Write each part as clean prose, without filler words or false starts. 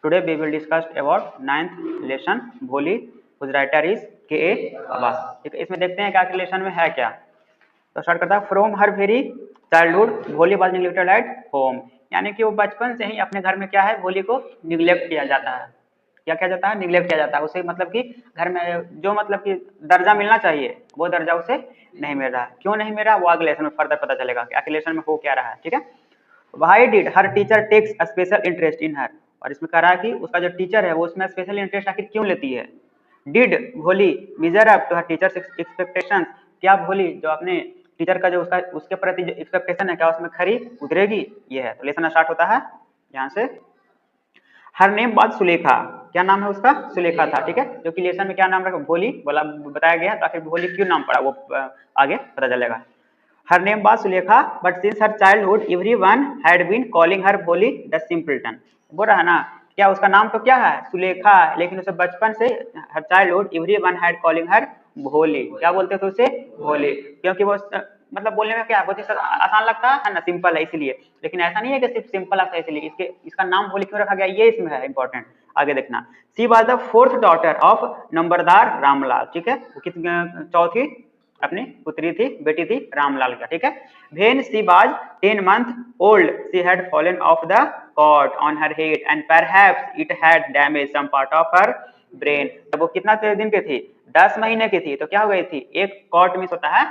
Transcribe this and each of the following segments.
Today we will discuss about 9th lesson भोली, whose writer is K.A. Abbas. ठीक है, इसमें देखते हैं क्या लेसन में है क्या। तो स्टार्ट करता है। फ्रॉम हर वेरी चाइल्डहुड भोली वाज निग्लेक्टेड एट होम, यानी कि वो बचपन से ही अपने घर में क्या है, भोली को निग्लेक्ट किया जाता है। क्या किया जाता है? निग्लेक्ट किया जाता है। उसे मतलब कि घर में जो मतलब कि दर्जा मिलना चाहिए वो दर्जा उसे नहीं मिल रहा। क्यों नहीं मिल रहा वो अगले लेसन में फर्दर पता चलेगा कि अगले लेसन में हो क्या रहा है। ठीक है, why did her teacher takes a special interest in her, और इसमें कह रहा है कि उसका जो टीचर है वो उसमें स्पेशल इंटरेस्ट आखिर क्यों लेती है। Did Bholi measure up to her teacher's expectations, क्या भोली जो अपने टीचर का जो उसका उसके प्रति जो एक्सपेक्टेशन है क्या उसमें खरी उतरेगी, ये है। तो लेसन स्टार्ट होता है यहाँ से। हर नेम बाद सुलेखा, क्या नाम है उसका? सुलेखा था। ठीक है, जो कि लेसन में क्या नाम रखा? भोली बोला बताया गया, तो आखिर भोली क्यों नाम पड़ा वो आगे पता चलेगा। Her name was Sulekha, but since her childhood, everyone had been calling her Bholi the simpleton. बोल रहा है ना, क्या उसका नाम तो क्या है? सुलेखा, लेकिन उसे बचपन से her childhood everyone had calling her भोली। क्या बोलते थे उसे? भोली, क्योंकि वो मतलब बोलने में क्या है, बहुत आसान लगता है ना, सिंपल है इसलिए। लेकिन ऐसा नहीं है कि सिर्फ सिंपल लगता है इसलिए, इसके इसका नाम भोली क्यों रखा गया ये इसमें है इंपॉर्टेंट। आगे देखना। She was the fourth daughter of Numberdar Ramlal. ठीक है, वो कितनी चौथी अपनी पुत्री थी, बेटी थी रामलाल का। ठीक है, when she was 10 months old she had fallen off the cot on her head and perhaps it had damaged some part of her brain। जब वो कितना दिन की थी? 10 महीने की थी। तो क्या हो गई थी? एक कॉट मिस होता है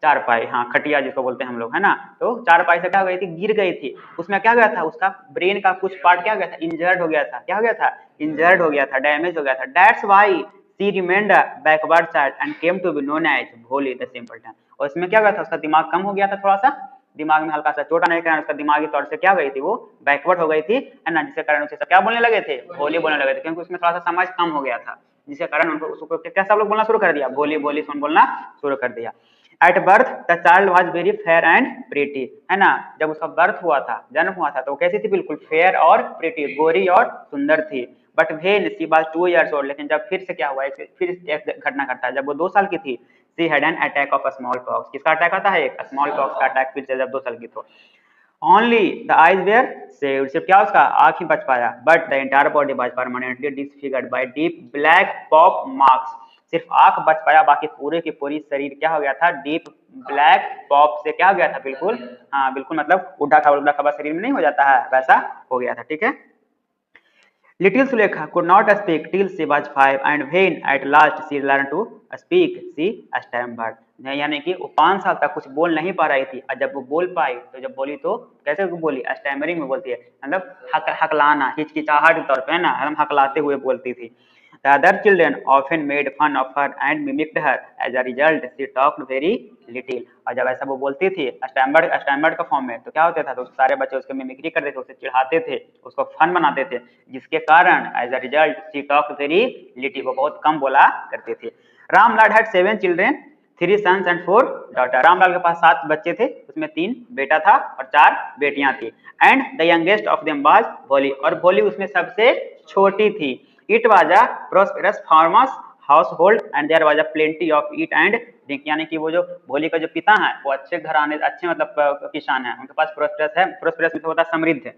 चारपाई, हाँ खटिया जिसको बोलते हैं हम लोग, है ना। तो चारपाई से क्या हो गई थी? गिर गई थी। उसमें क्या हो गया था? उसका ब्रेन का कुछ पार्ट क्या हो गया था? इंजर्ड हो गया था। क्या हो गया था? इंजर्ड हो गया था, डैमेज हो गया था। That's why she remained a backward child and came to be known as भोली the simpleton। और इसमें क्या हो गया था? उसका दिमाग कम हो गया था, थोड़ा सा दिमाग में हल्का सा चोट आने के कारण उसका दिमागी तौर से क्या हो गई थी? वो बैकवर्ड हो गई थी, है ना, जिसके कारण उसे सब क्या बोलने लगे थे? भोली बोलने लगे थे, क्योंकि उसमें थोड़ा सा समझ कम हो गया था, जिसके कारण उनको उसको क्या सब लोग बोलना शुरू कर दिया? भोली भोली सुन बोलना शुरू कर दिया। At birth the child was very fair and pretty, है ना। जब उसका बर्थ हुआ था, जन्म हुआ था, तो वो कैसी थी? बिल्कुल फेयर और प्रीटी, गोरी और सुंदर थी। But when she was 2 years old, लेकिन जब फिर से क्या हुआ, फिर एक घटना घटता है। जब वो 2 साल की थी, she had an attack of small pox. किसका अटैक आता है? एक स्मॉल पॉक्स का अटैक, फिर से जब 2 साल की। तो only the eyes were saved, सिर्फ क्या उसका आंख ही बच पाया। But the entire body was permanently disfigured by deep black पॉप मार्क्स, सिर्फ आंख बच पाया, बाकी पूरे की पूरी शरीर क्या हो गया था? डीप ब्लैक पॉप से क्या हो गया था? बिल्कुल, हाँ बिल्कुल, मतलब उड्डा खबा शरीर में नहीं हो जाता है, वैसा हो गया था। ठीक है, Little Sulekha could not speak till she was 5, and when at last she learned to speak, she stammered। यानी कि वो 5 साल तक कुछ बोल नहीं पा रही थी, और जब वो बोल पाई तो जब बोली तो कैसे बोली? स्टैमरिंग में बोलती है, मतलब हकलाना, हिचकिचाहट के तौर पे, है ना, हम हकलाते हुए बोलती थी। The other children often made fun of her and mimicked her. As a result, she talked very little। और जब ऐसा वो बोलती थी स्टैमर्ड का फॉर्म में, तो क्या होता था? तो सारे बच्चे उसके मिमिक्री करते थे, उसे चिढ़ाते थे, उसको फन बनाते थे, जिसके कारण as a result she talked very little, वो बहुत कम बोला करते थे। Ramlal had 7 children, 3 sons and 4 daughter. Ramlal के पास 7 बच्चे थे, उसमें 3 बेटा था और 4 बेटियां थी। And the youngest of them was Bholi, और भोली उसमें सबसे छोटी थी। It was a prosperous farmer's household and there was a plenty of eat and drink, यानी कि वो जो भोली का जो पिता है वो अच्छे घराने, अच्छे मतलब किसान है, उनके पास प्रोस्पेरस है। प्रोस्पेरस मतलब होता है समृद्ध,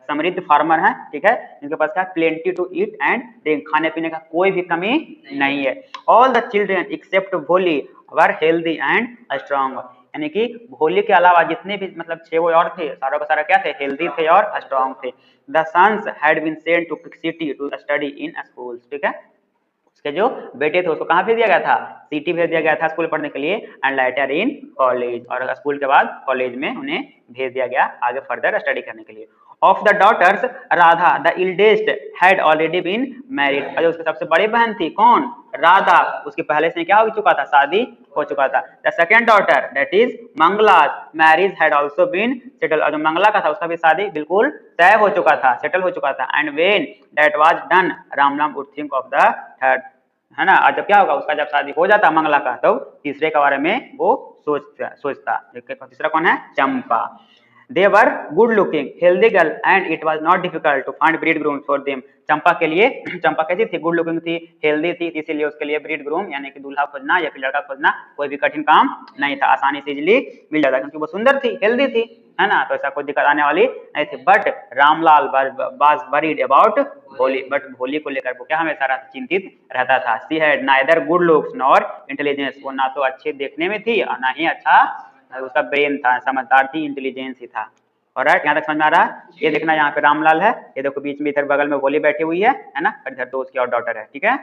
समृद्ध फार्मर है। ठीक है, इनके पास क्या? Plenty to eat and drink, खाने पीने का कोई भी कमी नहीं है। ऑल द चिल्ड्रेन एक्सेप्ट भोली वर हेल्दी एंड स्ट्रांग, यानी कि भोली के अलावा जितने भी मतलब 6 वो और थे, सारा का सारा क्या थे? हेल्दी थे और स्ट्रांग थे। The sons had been sent to city to study in schools. ठीक है, उसके जो बेटे थे उसको कहाँ भेज दिया गया था? सिटी भेज दिया गया था स्कूल पढ़ने के लिए, एंड लेटर इन कॉलेज, और स्कूल के बाद कॉलेज में उन्हें भेज दिया गया आगे फर्दर स्टडी करने के लिए। Of the daughters Radha the eldest had already been married, और उसकी सबसे बड़ी बहन थी कौन? राधा, उसकी पहले से क्या हो चुका था? शादी हो चुका था। The second daughter that is Mangala marriage had also been settle, और जो मंगला का था उसका भी शादी बिल्कुल तय हो चुका था, सेटल हो चुका था। And when that was done Ramlal would think of the third, है ना। और जब क्या होगा? उसका जब शादी हो जाता मंगला का, तो तीसरे के बारे में वो सोचता। तीसरा कौन है? Champa. They were good looking healthy girl and it was not difficult to find bridegroom for them. Champa के लिए, चंपा कैसी थी, गुड लुकिंग थी, हेल्दी थी, इसीलिए उसके लिए ब्रीड ग्रूम यानी कि दूल्हा खोजना या फिर लड़का खोजना कोई भी कठिन काम नहीं था, आसानी से इजिली मिल जाता क्योंकि वो सुंदर थी, हेल्दी थी, है ना, तो ऐसा कोई दिक्कत आने वाली नहीं थी। But Ramlal was worried about भोली, बट भोली को लेकर वो क्या हमेशा चिंतित रहता था। She had neither good looks nor intelligence, वो ना तो अच्छे देखने में थी और ना ही अच्छा उसका ब्रेन था, समझदार थी, इंटेलिजेंस ही था। ऑलराइट, यहाँ तक समझ में आ रहा है। ये देखना यहाँ पे रामलाल है, ये देखो बीच में इधर बगल में भोली बैठी हुई है ना, इधर तो उसकी और डॉटर है, ठीक है।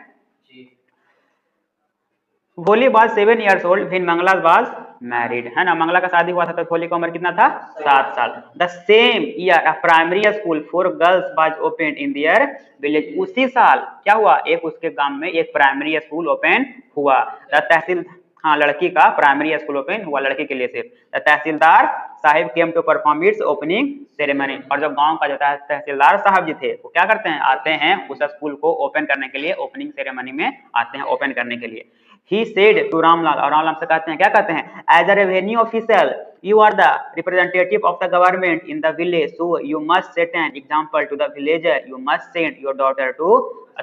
Bholi was 7 years old when Mangala was married, है ना, मंगला का शादी हुआ था तो भोली का उम्र कितना था, 7 साल। The same year a primary school for girls was open in their village, उसी साल क्या हुआ, एक उसके गांव में एक प्राइमरी स्कूल ओपन हुआ। द तहसील, हाँ लड़की का प्राइमरी स्कूल ओपन हुआ, लड़की के लिए सिर्फ। The tehsildar sahib came to perform its opening ceremony, और जो गांव का जो तहसीलदार साहब जी थे वो क्या करते हैं, आते हैं उस स्कूल को ओपन करने के लिए, ओपनिंग सेरेमनी में आते हैं ओपन करने के लिए। He said to रामलाल, और रामलाल से कहते हैं, क्या कहते हैं, as a revenue official you are the representative of the government in the village, so you must set an example to the villager, you must send your daughter to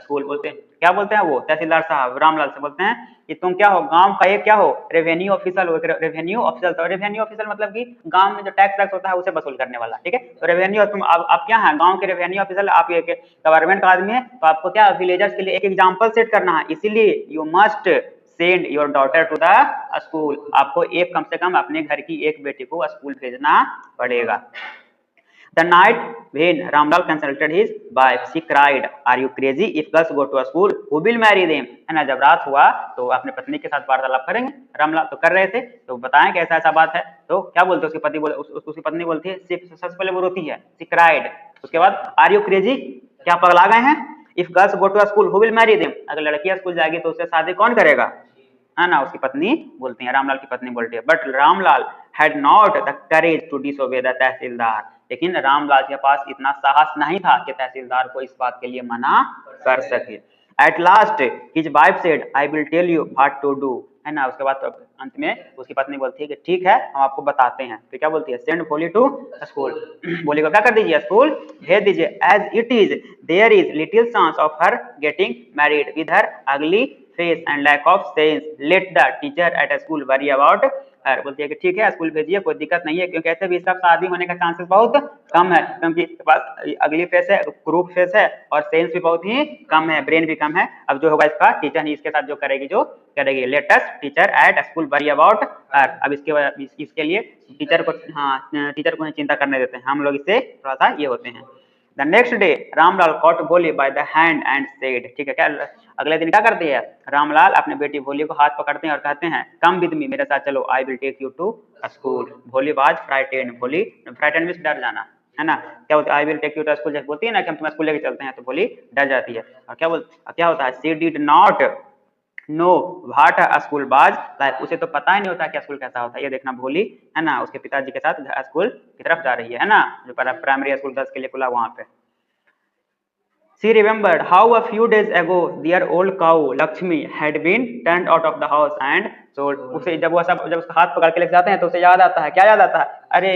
school। बोलते हैं, क्या बोलते हैं वो तहसीलदार साहब रामलाल से बोलते हैं कि तुम क्या हो, गांव का एक क्या हो, रेवेन्यू ऑफिसर हो। रेवेन्यू ऑफिसर, तो रेवेन्यू ऑफिसर मतलब कि गांव में जो टैक्स होता है उसे वसूल करने वाला, ठीक है। तो रेवेन्यू, तुम आप क्या है, गांव के रेवेन्यू ऑफिसर, आप एक गवर्नमेंट का आदमी है, तो आपको क्या विलेजर्स के लिए एक एग्जाम्पल सेट करना है, इसीलिए you must send your daughter to the school, आपको एक कम से कम अपने घर की एक बेटी को स्कूल भेजना पड़ेगा। The night when Ramlal consulted his wife, she cried, "Are you crazy? If girls go to a school, who will marry them?" है ना, जब रात हुआ तो अपने पत्नी के साथ वार्तालाप करेंगे, रामलाल तो कर रहे थे, तो बताएं कि ऐसा ऐसा बात है, तो क्या बोलते उसके पति बोले, उसकी पत्नी बोलती है, सबसे पहले वो रोती है, she cried, उसके बाद आर यू क्रेजी, क्या पगला गए हैं, if girls go to school who will marry them, अगर लड़कियां स्कूल जाएगी तो उससे शादी कौन करेगा, है ना, उसकी पत्नी बोलती है, रामलाल की पत्नी बोलती है। But Ramlal had not the courage to disobey the tehsildar, लेकिन रामलाल के पास इतना साहस नहीं था कि तहसीलदार को इस बात के लिए मना कर सके। At last his wife said, I will tell you what to do, है ना, उसके बाद तो अंत में उसकी पत्नी बोलती है कि ठीक है हम आपको बताते हैं, तो क्या बोलती है, सेंड भोली टू स्कूल, भोली को क्या कर दीजिए, स्कूल भेज दीजिए। As it is there is little chance of her getting married with her ugly face and lack of sense, let the teacher at school worry about her, बोलती है कि ठीक है स्कूल भेजिए, कोई दिक्कत नहीं है, क्योंकि ऐसे भी इसका शादी होने का चांसेस बहुत कम है, क्योंकि इसके पास अगली फेस है, क्रूप फेस है, और सेंस भी बहुत ही कम है, ब्रेन भी कम है। अब जो होगा इसका टीचर ही इसके साथ जो करेगी, जो करेगी, latest teacher at school worry about हर। अब इसके लिए टीचर को, हाँ टीचर को चिंता करने देते हैं, हम लोग इससे थोड़ा सा ये होते हैं। The next day Ramlal caught Bholi by the hand and said, ठीक है, क्या अगले दिन क्या करते हैं, रामलाल अपने बेटी भोली को हाथ पकड़ते हैं और कहते हैं, कम विद मी, मेरे साथ चलो, I will take you to school. Bholi was frightened, Bholi frightened means डर जाना, है ना, क्या होता है, I will take you to school, जैसे बोलती है ना कि हम तुम्हें स्कूल लेके चलते हैं, तो भोली डर जाती है। और क्या होता है, she did not know what a school was like, उसे तो पता ही नहीं होता कि स्कूल कैसा होता है। ये देखना भोली, है ना, उसके पिताजी के साथ स्कूल की तरफ जा रही है ना, जो प्राइमरी स्कूल गर्ल्स के लिए खुला वहां पे। She remembered how a few days ago their old cow Lakshmi had been turned out of the house and sold। उसे जब उसका हाथ पकड़ के लेके जाते हैं तो उसे याद आता है, क्या याद आता है, अरे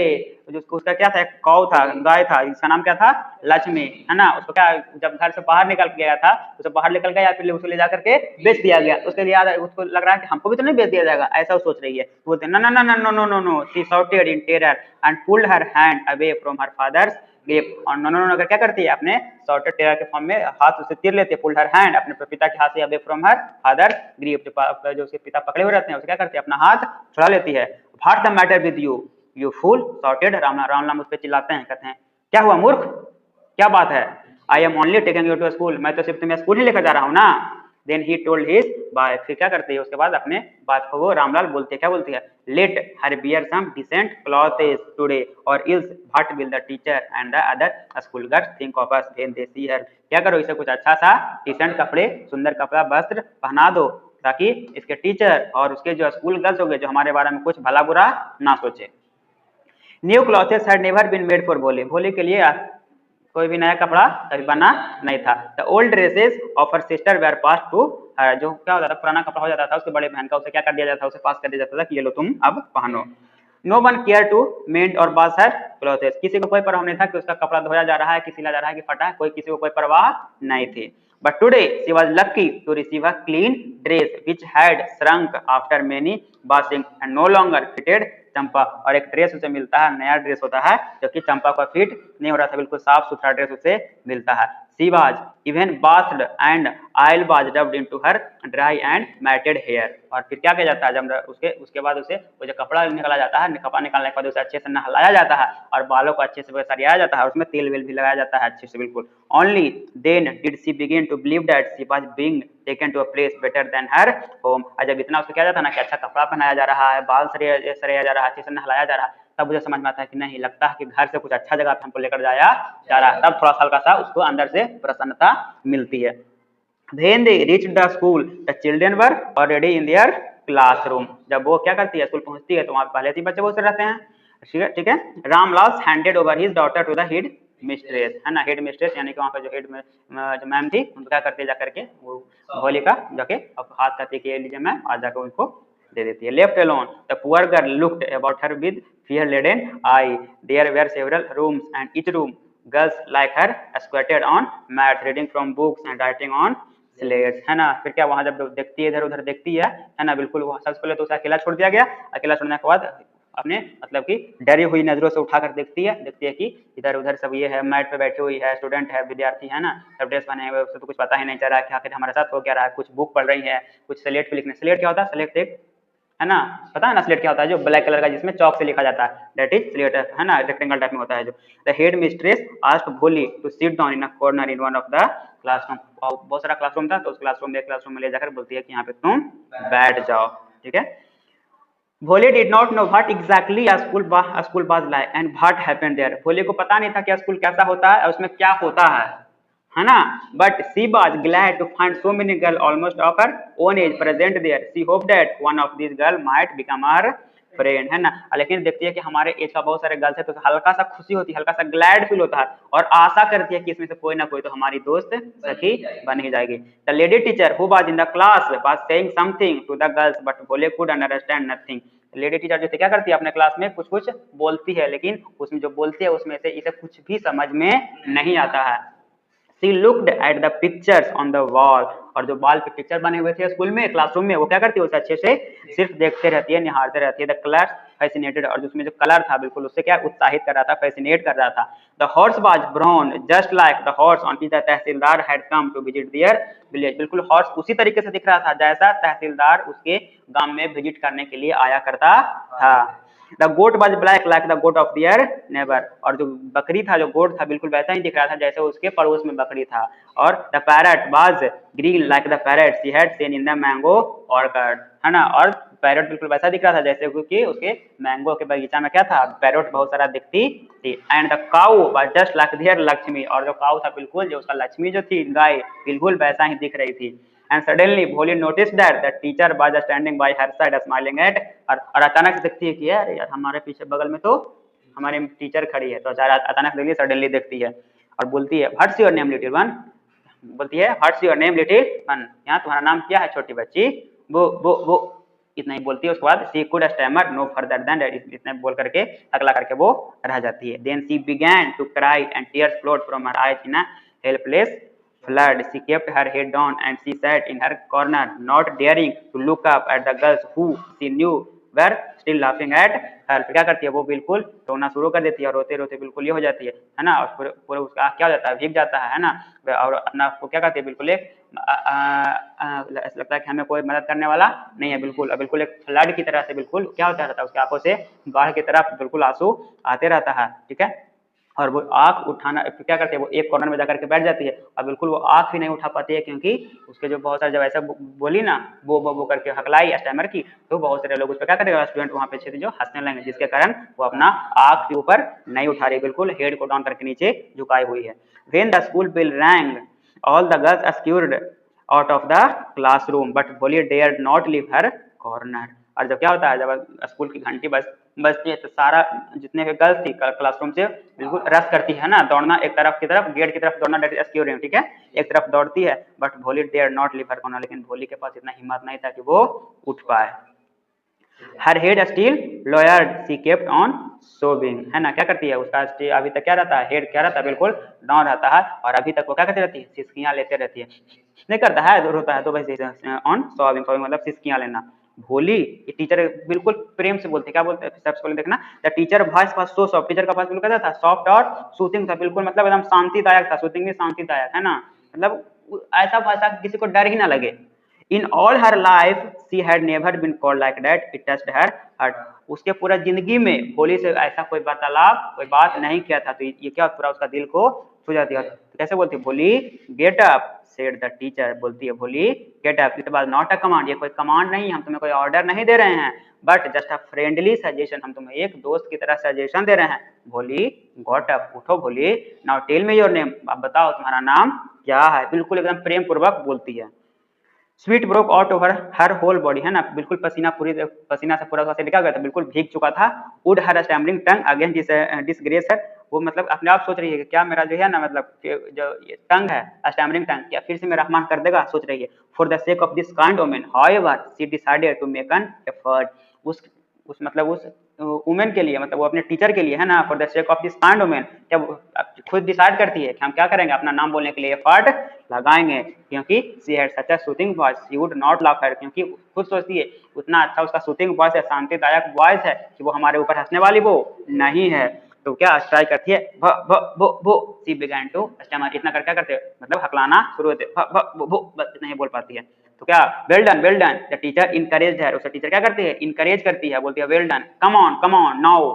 जो उसका क्या था, कौ था, गाय था, इसका नाम क्या था, लक्ष्मी, है ना, उसको क्या जब घर से बाहर निकल गया था, उसे बाहर निकल गया, फिर उसे ले जाकर के बेच दिया गया, उसके लिए याद, उसको लग रहा है कि हमको भी तो नहीं बेच दिया जाएगा, ऐसा वो सोच रही है। बोलते no no no no no no no, she shouted in terror and pulled her hand away from her father's grip. और नो नो नो क्या करती है, अपने शॉर्टेड टेरर के फॉर्म में हाथ उसे तीर लेते हैं, पुल्ड हर हैंड, अपने पिता के हाथ से away from her father grip, जो उसके पिता पकड़े हुए रहते हैं उसे क्या करती है, अपना हाथ छुड़ा लेती है। What the matter with you you fool shouted, Ramlal उस पर चिल्लाते हैं, कहते हैं क्या हुआ मूर्ख, क्या बात है, I am only taking you to school, मैं तो सिर्फ तुम्हें स्कूल ही लेकर जा रहा हूँ ना। Then he told his wife, फिर क्या करती है, उसके बाद अपने वाइफ को वो रामलाल बोलते हैं, क्या बोलती है, let her wear some decent clothes today or else what will the teacher and the other school girls think of us when they see her, क्या करो इसे कुछ अच्छा सा डिसेंट कपड़े, सुंदर कपड़ा वस्त्र पहना दो, ताकि इसके टीचर और उसके जो स्कूल गर्ल्स हो गए जो हमारे बारे में कुछ भला बुरा ना सोचे। New clothes had never been made for Bholi, Bholi के लिए कोई भी नया कपड़ा कभी बना नहीं था। The old dresses of her sister were pass to her, जो क्या होता था, पुराना कपड़ा हो जाता था उसके बड़े बहन का, उसे क्या कर दिया जाता था, उसे पास कर दिया जाता था कि ये लो तुम अब पहनो। नो वन केयर टू मेंट और वॉश हर क्लॉथेस, किसी को कोई परवाह नहीं था कि उसका कपड़ा धोया जा रहा है कि सिला जा रहा है कि फटा है, कोई किसी को कोई परवाह नहीं थी। But today she was lucky to receive a clean dress which had shrunk after many washing and no longer fitted चंपा। और एक ड्रेस उसे मिलता है, नया ड्रेस होता है जो कि चंपा को फिट नहीं हो रहा था, बिल्कुल साफ सुथरा ड्रेस उसे मिलता है। She was even bathed and oil was rubbed into her dry and matted hair। और फिर क्या किया जाता है, जब उसके बाद उसे वो जो कपड़ा निकाला जाता है, कपड़ा निकालने के बाद उसे अच्छे से नहलाया जाता है और बालों को अच्छे से सरियाया जाता है, उसमें तेल वेल भी लगाया जाता है अच्छे से बिल्कुल। Only then did she begin to believe that she was being taken to a place better than her home। और जब इतना उसको क्या जाता है ना कि अच्छा कपड़ा पहनाया जा रहा है, बाल सरिया जा रहा है, अच्छे से नहलाया जा रहा है, तब मुझे समझ में आता है कि नहीं, लगता है कि घर से कुछ अच्छा जगह पे हमको लेकर जाया जा रहा है। तब थोड़ा सा हल्का सा उसको अंदर से प्रसन्नता मिलती है। When they reached the school, the children were already in their classroom। जब वो क्या करती है, स्कूल पहुंचती है तो वहाँ पहले से बच्चे बहुत से रहते हैं, ठीक है। Ramlal handed over his daughter to the headmistress, है ना, हेड मिस्ट्रेस यानी कि वहाँ पे जो हेड में जो मैम थी उनको क्या करते जा करके वो भोली का जाके हाथ करती कि लीजिए मैम, आज जाकर उनको दे देती है। Left alone the poor girl looked about her with fear laden eye। There were several rooms and each room girls like her squatted on mats reading from books and writing on slates, है ना। फिर क्या वहां जब देखती है, इधर उधर देखती है ना, बिल्कुल वो सबसे पहले तो उसे अकेला छोड़ दिया गया, अकेला छोड़ने के बाद अपने मतलब कि डरी हुई नजरों से उठाकर देखती है कि इधर उधर सब ये है, मैट पे बैठी हुई है, स्टूडेंट है, विद्यार्थी है ना, सब ड्रेस पहने हुए, उससे तो कुछ पता ही नहीं चल रहा है कि आखिर हमारे साथ हो क्या रहा है। कुछ बुक पढ़ रही है, कुछ स्लेट पे लिखने, स्लेट क्या होता है, स्लेट एक है ना, पता है ना स्लेट क्या होता है, जो ब्लैक कलर का जिसमें चौक से लिखा जाता है, दैट इज स्लेट, है ना, रेक्टेंगल टाइप में होता है जो। The headmistress asked Bholi to sit down in a corner in one of the classroom. बहुत सारा क्लासरूम था तो उस क्लासरूम में ले जाकर बोलती है कि यहाँ पे तुम बैठ जाओ, ठीक है। Bhole did not know what exactly a school was like and what happened there. Bhole को पता नहीं था कि स्कूल कैसा होता है और उसमें क्या होता है ना। But she was glad to find so many girl almost of her own age present there. She hope that one of this girl might become her friend, है ना। लेकिन देखती है कि हमारे एज का बहुत सारे गर्ल्स है तो हल्का सा खुशी होती है, हल्का सा ग्लैड फील होता है और आशा करती है कि इसमें से कोई ना कोई तो हमारी दोस्त सखी बन ही जाएगी। The lady teacher who was in the class was saying something to the girls but Bholi could understand nothing. Lady teacher जो क्या करती है अपने क्लास में कुछ कुछ बोलती है, लेकिन उसमें जो बोलती है उसमें से इसे कुछ भी समझ में नहीं आता है। She looked at the pictures on the wall। और जो वॉल पे पिक्चर बने हुए थे स्कूल में, क्लासरूम में, वो क्या करती है उसे अच्छे से सिर्फ देखते रहती है, निहारते रहती है। द कलर फैसिनेटेड, और उसमें जो कलर था बिल्कुल उससे क्या उत्साहित कर रहा था, फैसिनेट कर रहा था। The horse was brown just like the horse on which the tehsildar had come to visit their village. बिल्कुल हॉर्स उसी तरीके से दिख रहा था जैसा तहसीलदार उसके गांव में विजिट करने के लिए आया करता था। The goat was black like the goat of their neighbour. और जो बकरी था, जो गोट था, बिल्कुल वैसा ही दिख रहा था जैसे उसके पड़ोस में बकरी था। और the parrot was green like the parrot she had seen in the mango orchard, है ना। और पैरट बिल्कुल वैसा दिख रहा था जैसे कि उसके मैंगो के बगीचा में क्या था, पैरट बहुत सारा दिखती थी। And the cow was just like their Lakshmi. और जो काऊ था बिल्कुल जो उसका लक्ष्मी जो थी गाय, बिल्कुल वैसा ही दिख रही थी। And suddenly Bholi noticed that the teacher was standing by her side smiling at। और अचानक से देखती है कि यार हमारे पीछे बगल में तो हमारी टीचर खड़ी है, तो अचानक देखती है, सडनली देखती है और बोलती है what's your name little one. बोलती है what's your name little one, यहाँ तुम्हारा नाम क्या है छोटी बच्ची। वो इतना ही बोलती है। उसके बाद she could stammer no further than that, इतना बोल करके अगला करके वो रह जाती है। Then she began to cry and tears flowed from her eyes in a helpless flood। She kept her head down and she sat in her corner, not daring to look up at the girls who she knew were still laughing at her। क्या करती है वो बिल्कुल रोना शुरू कर देती है और रोते रोते बिल्कुल ये हो जाती है ना। और पूरे उसका क्या हो जाता है, भीग जाता है ना। और अपना को क्या करती है बिल्कुल एक ऐसा लगता है कि हमें कोई मदद करने वाला नहीं है, बिल्कुल एक फ्लड की तरह से बिल्कुल क्या होता रहता है, उसकी आंखों से बाढ़ की तरफ बिल्कुल आंसू आते रहता है, ठीक है। और वो आँख उठाना क्या करती है, वो एक कॉर्नर में जाकर के बैठ जाती है और बिल्कुल वो आँख भी नहीं उठा पाती है क्योंकि उसके जो बहुत सारे जब ऐसा बोली ना वो करके हकलाई स्टैमर की, तो बहुत सारे लोग उस पर क्या करेगा, स्टूडेंट वहाँ पे जो हंसने लगेंगे, जिसके कारण वो अपना आँख के ऊपर नहीं उठा रही, बिल्कुल हेड को डाउन करके नीचे झुकाई हुई है। When the school bell rang, all the girls scurried out of the classroom, but Bholi dared not leave her corner। और जब क्या होता है, जब स्कूल की घंटी बजती है तो सारा जितने भी गर्ल्स थी क्लासरूम से बिल्कुल रश करती है ना, दौड़ना एक तरफ की तरफ, गेट की तरफ दौड़ना, डेट स्क्यूरिंग, ठीक है, एक तरफ दौड़ती है। But Bholi dare not leave her corner, लेकिन भोली के पास इतना हिम्मत नहीं था कि वो उठ पाए। Her head still lowered she kept on sobbing, है ना, क्या करती है उसका अभी तक क्या रहता है, हेड क्या रहता है, बिल्कुल डाउन रहता है, और अभी तक वो क्या करती रहती है, सिसकियां लेते रहती है, नहीं करता है, दूर होता है, तो वैसे ऑन सोबिंग, सोबिंग मतलब सिसकियां लेना। भोली, ये टीचर बिल्कुल प्रेम से बोलते, क्या बोलते हैं, सबसे पहले देखना, the teacher voice was so soft, teacher का वॉइस बिल्कुल कैसा था, सॉफ्ट और सूथिंग था, बिल्कुल मतलब एकदम शांतिदायक था, सूथिंग भी शांतिदायक, है ना, मतलब ऐसा भाषा किसी को डर ही ना लगे। In all her life she had never been called like that, it touched her heart, उसके पूरा जिंदगी में भोली से ऐसा कोई वार्तालाप, कोई बात नहीं किया था, तो ये क्या पूरा उसका दिल को छू जाती है। तो कैसे बोलती है भोली, get up said the teacher, बोलती है भोली get up, it was not a command, ये कोई कमांड नहीं, हम तुम्हें कोई ऑर्डर नहीं दे रहे हैं, but just a friendly suggestion, हम तुम्हें एक दोस्त की तरह सजेशन दे रहे हैं। भोली गॉट अप, उठो Bholi, now tell me your name, अब बताओ तुम्हारा नाम क्या है, बिल्कुल एकदम प्रेम पूर्वक बोलती है। Sweat broke out over her whole body, है ना, बिल्कुल पसीना से पूरा निकल गया था, बिल्कुल भीग चुका था। Would her stammering tongue again disgrace है, वो मतलब अपने आप सोच रही है कि क्या मेरा जो है ना, मतलब जो ये टंग है, स्टैमरिंग टंग, क्या फिर से मेरा अपमान कर देगा, सोच रही है। For the sake of this kind women however she decided to make an effort, उस मतलब उस वुमेन के लिए, मतलब वो अपने टीचर के लिए, है ना, for the sake of this kind women, क्या खुद डिसाइड करती है कि हम क्या करेंगे, अपना नाम बोलने के लिए एफर्ट लगाएंगे, क्योंकि she had such a soothing voice she would not laugh her, क्योंकि खुद सोचती है उतना अच्छा उसका सूथिंग वॉइस है, शांतिदायक वॉइस है, कि वो हमारे ऊपर हंसने वाली वो नहीं है। तो क्या ट्राई करती है, भ भ भो भो, सी बिगैन टू स्टैमर, इतना कर क्या करते हैं, मतलब हकलाना शुरू होते, भ भ भो भो, बस इतना ही बोल पाती है। तो क्या, well done, the teacher encourage है, उसका टीचर क्या करती है, इनकरेज करती है, बोलती है well done, come on now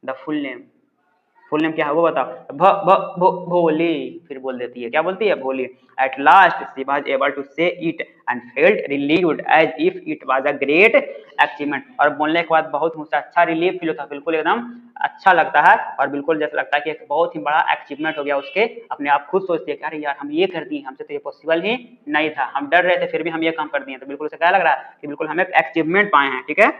the full name क्या है वो बताओ, भ भ भो भोली, फिर बोल देती है, क्या बोलती है, Bholi. At last she was able to say it and felt relieved as if it was a great achievement, और बोलने के बाद बहुत मुझसे अच्छा रिलीफ फील होता है, बिल्कुल एकदम अच्छा लगता है, और बिल्कुल जैसा लगता है कि एक बहुत ही बड़ा अचीवमेंट हो गया उसके, अपने आप खुद सोचती है कि अरे यार हम ये कर दिए, हमसे तो ये पॉसिबल ही नहीं था, हम डर रहे थे फिर भी हम ये काम कर दिए, तो बिल्कुल उसे क्या लग रहा है कि बिल्कुल हम एक अचीवमेंट पाए हैं, ठीक है।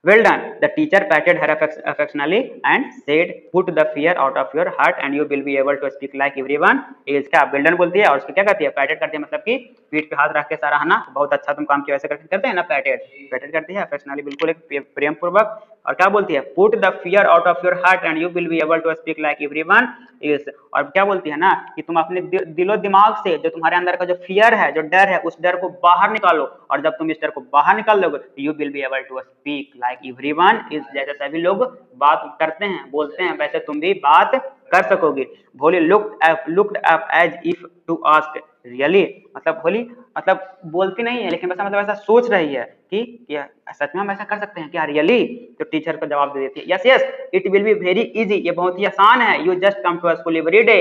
Well done. The teacher patted her affectionately and said, "Put the fear out of your heart, and you will be able to speak like everyone is." क्या well done बोलती है, और उसको क्या कहती है, पैटेड करती है, मतलब कि पीठ पे हाथ रख के सराहना, बहुत अच्छा तुम काम किया, ऐसे करते हैं ना, पैटेड पैटेड करती है affectionately, बिल्कुल एक प्रेम पूर्वक, और क्या बोलती है, put the fear out of your heart and you will be able to speak like everyone is, और क्या बोलती है ना, कि तुम अपने दिलो दिमाग से जो तुम्हारे अंदर का जो फियर है, जो डर है, उस डर को बाहर निकालो, और जब तुम इस डर को बाहर निकाल लोगे, you will be able to speak like everyone is, जैसे सभी लोग बात करते हैं, बोलते हैं, वैसे तुम भी बात कर सकोगे। Bholi looked up as if to ask really, मतलब भोली मतलब बोलती नहीं है, लेकिन वैसा मतलब ऐसा सोच रही है कि क्या सच में हम ऐसा कर सकते हैं क्या, रियली, तो टीचर को जवाब दे देती है, yes yes it will be very easy, ये बहुत ही आसान है, you just come to school every day,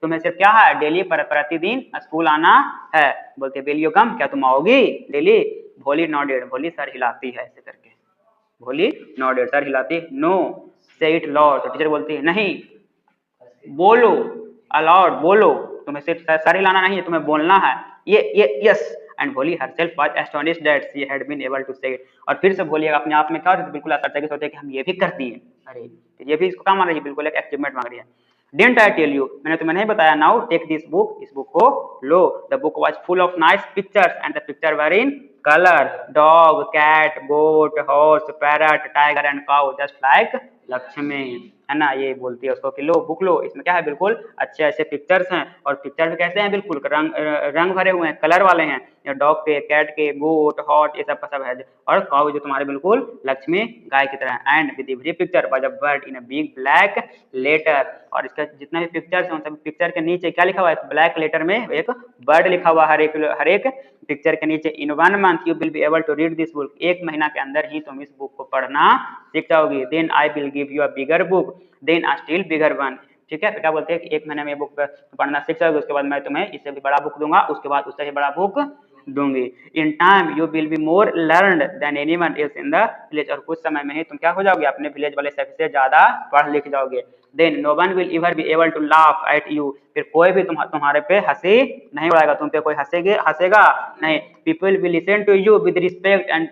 तुम्हें सिर्फ क्या है, डेली प्रतिदिन स्कूल आना है। बोलते विल यू कम, क्या तुम आओगी डेली। भोली नॉडेड, भोली सर हिलाती है ऐसे करके, भोली नॉडेड सर हिलाती, नो से इट लाउड, तो टीचर बोलती है नहीं, बोलो अलाउड, बोलो, तुम्हें सिर्फ सर हिलाना नहीं है, तुम्हें बोलना है, ये yes, and Bholi herself was astonished that she had been able to say it, और फिर से भोली अपने आप में क्या होती है, बिल्कुल आश्चर्यचकित होती है कि हम ये भी करती है, अरे ये भी इसको क्या मान रही है, बिल्कुल एक अचीवमेंट मांग रही है। Didn't I tell you, मैंने तुम्हें नहीं बताया, नाउ टेक दिस बुक, इस बुक को लो, the book was full of nice pictures and the pictures were in colour, dog, cat, goat, horse, parrot, tiger and cow, just like Lakshmi, है ना, ये बोलती है उसको कि लो बुक लो, इसमें क्या है, बिल्कुल अच्छे अच्छे पिक्चर्स हैं, और पिक्चर भी कैसे हैं, बिल्कुल रंग भरे हुए हैं, कलर वाले हैं, डॉग के, कैट के, गोट, हॉट, ये सब है, और काउ जो तुम्हारे बिल्कुल लक्ष्मी गाय की तरह, and with every picture was a bird in a big black letter, और इसका जितना भी पिक्चर्स हैं उन सब पिक्चर के नीचे क्या लिखा हुआ है, ब्लैक लेटर में एक बर्ड लिखा हुआ हर एक पिक्चर के नीचे, in 1 month you will be able to read this book, 1 महीना के अंदर ही तुम इस बुक को पढ़ना सीख जाओगी, then I will give you a bigger book, then a still bigger one, ठीक है, तो क्या बोलते हैं कि 1 महीने में बुक पढ़ना सीख जाओगे, उसके बाद मैं तुम्हें इससे भी बड़ा बुक दूंगा, उसके बाद उससे भी बड़ा बुक दूंगी, in time you will be more learned than anyone else in the village, और कुछ समय में ही तुम क्या हो जाओगे, अपने विलेज वाले सबसे ज्यादा पढ़ लिख जाओगे, then no one will ever be able to laugh at you, फिर कोई भी तुम्हारे पे हंसी नहीं उड़ाएगा, तुम पे कोई हंसेगा नहीं, people will listen to you with respect and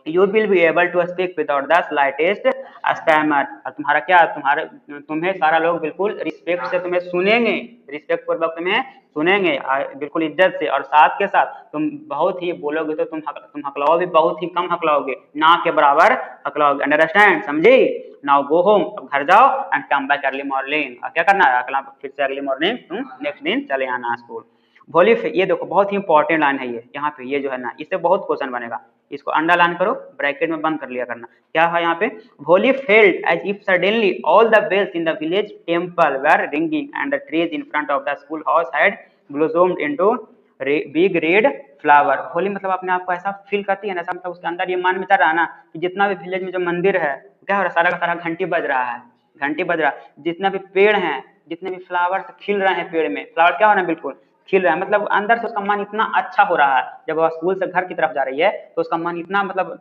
you will be able to speak without the slightest stammer. और तुम्हारा क्या, तुम्हें सारा लोग बिल्कुल रिस्पेक्ट से तुम्हें सुनेंगे, रिस्पेक्ट पूर्वक तुम्हें सुनेंगे बिल्कुल इज्जत से, और साथ के साथ तुम बहुत ही बोलोगे तो तुम हकलाओगे, बहुत ही कम हकलाओगे, ना के बराबर हकलाओगे। अंडरस्टैंड, समझी? नाउ गो होम, अब घर जाओ and come back early morning. क्या करना है, अगला फिर से अगली मॉर्निंग तुम नेक्स्ट दिन चले आना स्कूल। भोली, ये देखो बहुत ही इंपॉर्टेंट लाइन है ये, यहाँ पे ये जो है ना, इससे बहुत क्वेश्चन बनेगा, इसको अंडरलाइन करो, ब्रैकेट में बंद कर लिया करना। क्या है यहाँ पे, Bholi felt as if suddenly all the bells in the village temple were ringing and the trees in front of the school house had blossomed into big red flower. Bholi मतलब अपने आप को ऐसा फील करती है ना, ऐसा मतलब उसके अंदर ये मान में चल रहा है ना कि जितना भी विलेज में जो मंदिर है क्या हो रहा है, सारा का सारा घंटी बज रहा है, घंटी बज रहा है, जितना भी पेड़ हैं, जितने भी फ्लावर्स खिल रहे हैं पेड़ में, फ्लावर क्या हो रहा है, बिल्कुल खिल रहा है, मतलब अंदर से उसका मन इतना अच्छा हो रहा है। जब वह स्कूल से घर की तरफ जा रही है तो उसका मन इतना मतलब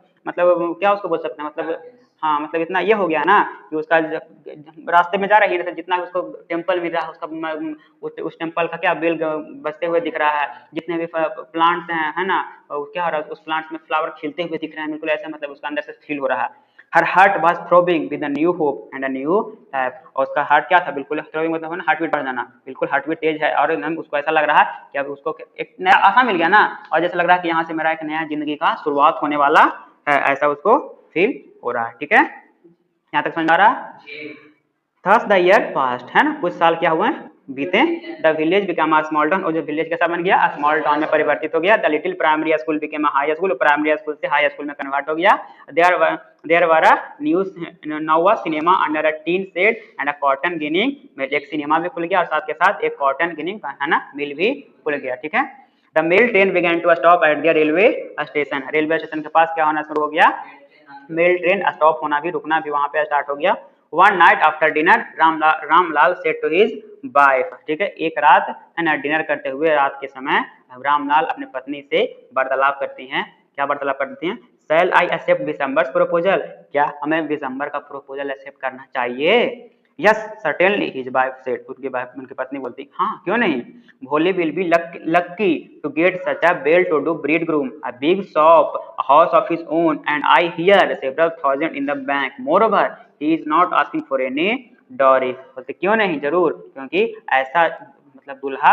क्या उसको बोल सकते हैं, मतलब हाँ मतलब इतना ये हो गया ना कि उसका रास्ते में जा रही है, जितना उसको टेम्पल मिल रहा है उसका उस टेम्पल का क्या बेल बजते हुए दिख रहा है, जितने भी प्लांट्स हैं है ना, क्या हो रहा है, उस प्लांट्स में फ्लावर खिलते हुए दिख रहे हैं, बिल्कुल ऐसा मतलब उसका अंदर से फील हो रहा है। Her heart was throbbing with a new hope and a new life. और उसका हार्ट क्या था, बिल्कुल थ्रोबिंग मतलब है ना हार्ट बीट बढ़ जाना, बिल्कुल हार्ट बीट तेज है, और एकदम उसको ऐसा लग रहा है कि अब उसको एक नया आशा मिल गया ना, और जैसा लग रहा है कि यहाँ से मेरा एक नया जिंदगी का शुरुआत होने वाला है, ऐसा उसको फील हो रहा है। ठीक है, यहाँ तक समझ आ रहा है? थस द ईयर पास्ट, है ना, कुछ साल क्या हुए बीते। The village become a small town, और जो विलेज कैसा बन गया, स्मॉल टाउन में परिवर्तित हो गया। The little primary school became a high school, primary school से हाई स्कूल में कन्वर्ट हो गया। There were a news now a cinema under a tin shed and a cotton ginning mill, एक cinema भी खुल गया और साथ के साथ एक कॉटन गिनिंग है ना मिल भी खुल गया। ठीक है, the mail train began to stop at the railway station, railway station के पास क्या होना शुरू हो गया, मेल ट्रेन स्टॉप होना भी, रुकना भी वहां पे स्टार्ट हो गया। One night after dinner Ramlal said to his wife, ठीक है, एक रात है ना डिनर करते हुए रात के समय रामलाल अपने पत्नी से वार्तालाप करती हैं। क्या वार्तालाप करती हैं, शैल आई एक्सेप्ट दिसंबर प्रपोजल, क्या हमें दिसंबर का प्रपोजल एक्सेप्ट करना चाहिए। Yes certainly his wife said, उनकी पत्नी बोलती हाँ क्यों नहीं। Bholi will be lucky to get such a well to do bridegroom, a big shop, a house of his own, and I hear several thousand in the bank. Moreover, he is not asking for any dowry. बोलते क्यों नहीं, जरूर, क्योंकि ऐसा मतलब दूल्हा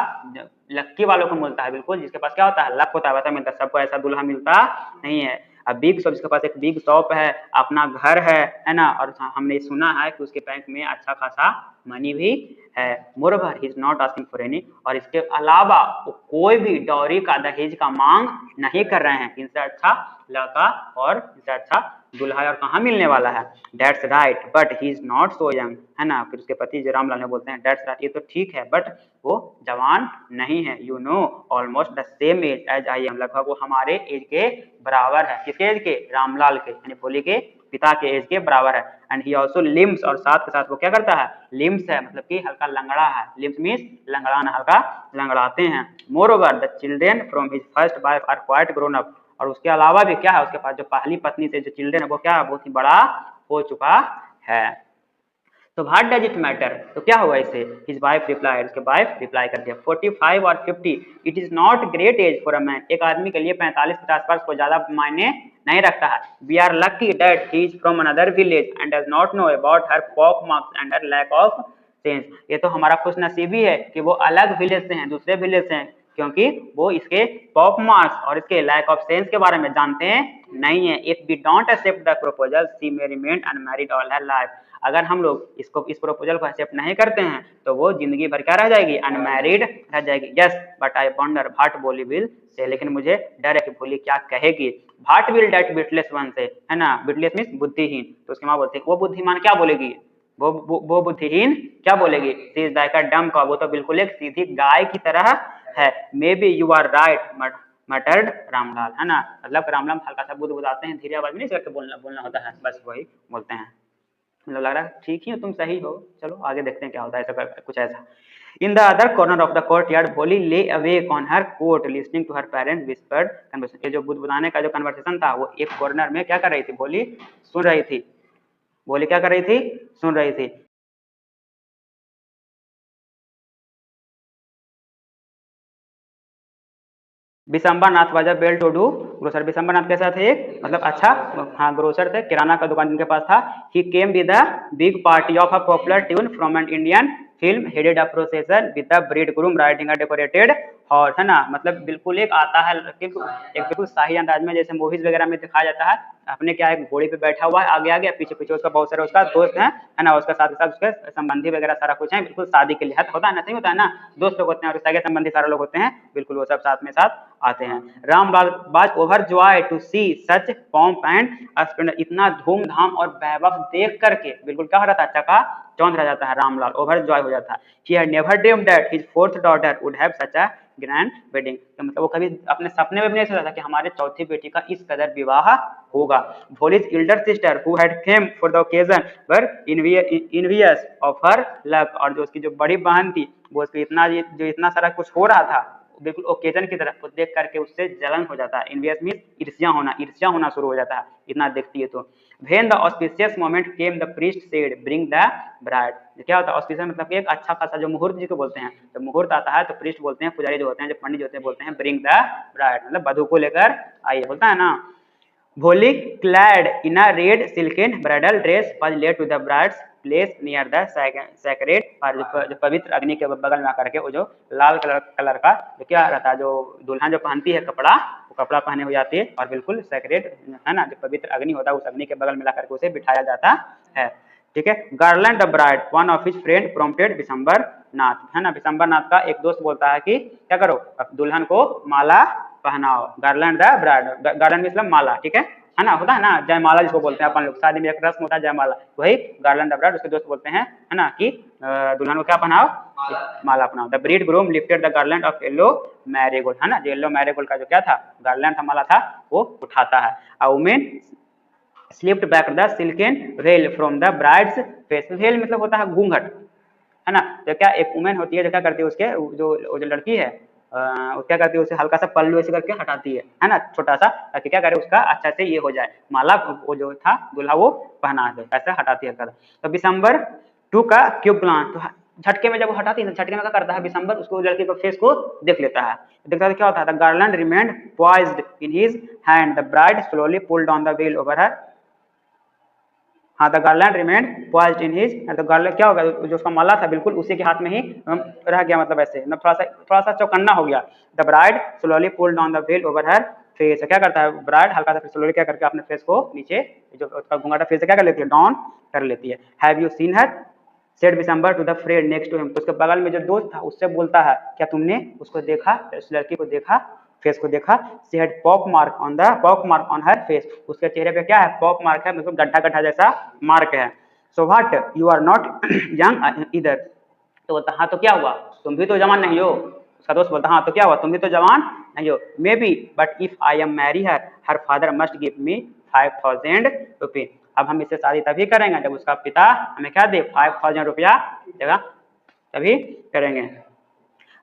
लक्की वालों को मिलता है, बिल्कुल जिसके पास क्या होता है, लक होता है, वैसा मिलता है, सबको ऐसा दूल्हा मिलता नहीं है। अब बिग शॉप, जिसके पास एक बिग शॉप है, अपना घर है ना, और हमने सुना है कि उसके बैंक में अच्छा खासा मनी भी है। Moreover he is not asking for any, और इसके अलावा वो कोई भी डॉरी का दहेज का मांग नहीं कर रहे हैं। इनसे अच्छा लड़का और इनसे अच्छा दूल्हा और कहाँ मिलने वाला है। That's right but he is not so young, है ना। फिर उसके पति जो रामलाल ने बोलते हैं डेट्स राइट, ये तो ठीक है बट वो जवान नहीं है। You know almost the same age as I am, लगभग वो हमारे एज के बराबर है। किसके एज के, रामलाल के, यानी भोली के पिता के एज के बराबर है। एंड ही ऑल्सो लिम्स, और साथ के साथ वो क्या करता है, लिम्स है, मतलब कि हल्का लंगड़ा है। लिम्स मीन्स लंगड़ाना, हल्का लंगड़ाते हैं। Moreover the children from his first wife are quite grown up, और उसके अलावा भी क्या है, उसके पास जो पहली पत्नी से जो चिल्ड्रेन है वो क्या है, बहुत ही बड़ा हो चुका है। तो व्हाट डज इट मैटर, तो क्या होगा इससे, हिज वाइफ रिप्लाइड, उसके वाइफ रिप्लाई कर दिया 45 और 50 it is not great age for a man, एक आदमी के लिए 45 के आसपास को ज्यादा मायने नहीं रखता है। We are lucky that he is from another village and does not know about her pock marks and her lack of sense, ये तो हमारा खुश नसीबी है कि वो अलग विलेज से हैं, दूसरे विलेज से हैं, क्योंकि वो इसके पॉप मार्क्स और इसके लैक ऑफ सेंस के बारे में जानते हैं नहीं है। If we don't accept the proposal she may remain unmarried all her life, अगर हम लोग इस प्रपोजल को एक्सेप्ट नहीं करते हैं तो वो जिंदगी भर क्या रह जाएगी, अनमैरिड रह जाएगी। यस बट आई वंडर भाट बोली विल से, लेकिन मुझे डर है कि भोली क्या कहेगी। भाट विल डेट बिटलेस वन से, है ना, बिटलेस मीन्स बुद्धिहीन, तो उसकी माँ बोलती है वो बुद्धिमान क्या बोलेगी, वो बुद्धिहीन क्या बोलेगी। शी इज लाइक अ डम कॉ, वो तो बिल्कुल एक सीधी गाय की तरह है। Maybe you are right muttered Ramlal, है ना, मतलब रामलाल हल्का सा बुदबुदाते हैं, धीरे आवाज में नहीं करके बोलना होता है, बस वही बोलते हैं। मतलब लग रहा है ठीक ही हो, तुम सही हो, चलो आगे देखते हैं क्या होता है, ऐसा कुछ ऐसा। In the other corner of the courtyard Bholi lay awake on her cot listening to her parents whispered conversation, ये जो बुदबुदाने का जो कन्वर्सेशन था वो एक कॉर्नर में क्या कर रही थी, भोली सुन रही थी। भोली क्या कर रही थी, सुन रही थी। Bishamber Nath was a well to do grocer. Bishamber Nath कैसा थे, एक मतलब अच्छा हाँ ग्रोसर थे, किराना का दुकान जिनके पास था। He came with a big party of a popular tune from an Indian film, headed a procession with a bridegroom riding a decorated horse, है ना। मतलब बिल्कुल एक आता है एक बिल्कुल शाही अंदाज में, जैसे मूवीज वगैरह में दिखाया जाता है। अपने क्या है, घोड़ी पे बैठा हुआ है, आगे आगे पीछे पीछे उसका बहुत सारे उसका दोस्त है ना, उसका साथ ही साथ उसके संबंधी वगैरह सारा कुछ है, बिल्कुल शादी के लिए होता है ना, सही होता है ना, दोस्त लोग होते हैं और सगे संबंधी सारे लोग होते हैं, बिल्कुल वो सब साथ में साथ आते हैं। Ramlal was overjoyed to see such pomp and splendour, इतना धूमधाम और वैभव देख करके बिल्कुल क्या हो रहा था, चका चौंध रह जाता है रामलाल, ओवर जॉय हो जाता है। He had never dreamed that his fourth daughter would have such a grand wedding, तो मतलब वो कभी अपने सपने में भी नहीं सोचा था कि हमारे चौथी बेटी का इस कदर विवाह होगा। Bholi's elder sister who had come for the occasion were envious of her luck, और जो उसकी जो बड़ी बहन थी वो उसको इतना जो इतना सारा कुछ हो रहा था बिल्कुल ओकेजन की तरफ देख करके उससे जलन हो जाता है। इनवियस मीन ईर्ष्या होना शुरू हो जाता है इतना देखती है तो। When the auspicious moment came, the priest said, "Bring the bride." क्या होता है ऑस्पिशियस, मतलब कि एक अच्छा खासा जो मुहूर्त जिसको बोलते हैं, जब मुहूर्त आता है तो प्रीस्ट बोलते हैं, पुजारी जो होते हैं, जो पंडित होते हैं, बोलते हैं ब्रिंग द ब्राइड, मतलब वधु को लेकर आइए, बोलता है ना। Wholly clad in a red silken bridal dress was led to the bride's place near the sacred, और जो पवित्र अग्नि के बगल में आकर के वो जो लाल कलर का जो क्या रहता है, जो दुल्हन जो पहनती है कपड़ा, वो कपड़ा पहने हो जाती है और बिल्कुल सेक्रेट है ना, जो पवित्र अग्नि होता है उस अग्नि के बगल में ला करके उसे बिठाया जाता है। ठीक है। Garland the bride one of his friend prompted Bishamber Nath, है ना, बिशंबर नाथ का एक दोस्त बोलता है कि क्या करो, दुल्हन को माला पहनाओ। गार्लैंड द ब्राइड, गार्लैंड मतलब माला, ठीक है ना, होता है ना जयमाला जिसको बोलते हैं अपन लोग, शादी में एक रस्म होता है जयमाला, वही गार्लैंड द ब्राइड। उसके दोस्त बोलते हैं है ना कि दुल्हन को क्या पहनाओ, माला पहनाओ। The bridegroom lifted the garland of yellow marigold, है ना, जो येलो मैरीगोल्ड का जो क्या था गार्लैंड था, माला था, वो उठाता है। A women slipped back the silken veil from the bride's face, veil मतलब होता है घूंघट, है ना। तो क्या एक वुमेन होती है जो क्या करती है, उसके जो लड़की है वो क्या करती है, उसे हल्का सा पल्लू ऐसे करके हटाती है ना, छोटा सा, ताकि क्या करे उसका अच्छा से ये हो जाए, माला वो जो था दूल्हा वो पहना दे, ऐसा हटाती है। तो बिशंबर टू का क्यूब प्लान, तो झटके में जब वो हटाती है ना, झटके में क्या करता है बिशंबर, उसको लड़की को फेस को देख लेता है, देखता है क्या होता है, the garland remained poised in his hand, the bride slowly pulled on the veil over her, हाँ the garland remained poised in his, तो गार्लैंड क्या होगा, जो उसका माला था बिल्कुल उसी के हाथ में ही रह गया, मतलब ऐसे मतलब थोड़ा सा चौकन्ना हो गया। The bride slowly pulled on the veil over her face, क्या करता है ब्राइड, हल्का सा स्लोली क्या करके अपने फेस को नीचे, जो उसका घुंघाटा फेस क्या कर लेती है, डाउन कर लेती है। Have you seen her said Bishambar to the friend next to him, तो उसके बगल में जो दोस्त था उससे बोलता है, क्या तुमने उसको देखा, उस लड़की को देखा, फेस को देखा। She had pock mark on her face, उसके चेहरे पे क्या है, पॉक मार्क है, मतलब गड्ढा गड्ढा जैसा मार्क है। So what you are not young either, तो बोलता हाँ तो क्या हुआ, तुम भी तो जवान नहीं हो। उसका दोस्त बोलता हाँ तो क्या हुआ, तुम भी तो जवान नहीं हो। May be but if I am marry her father must give me 5000 rupees, अब हम इससे शादी तभी करेंगे जब उसका पिता हमें क्या दे, 5000 रुपया देगा, तभी करेंगे।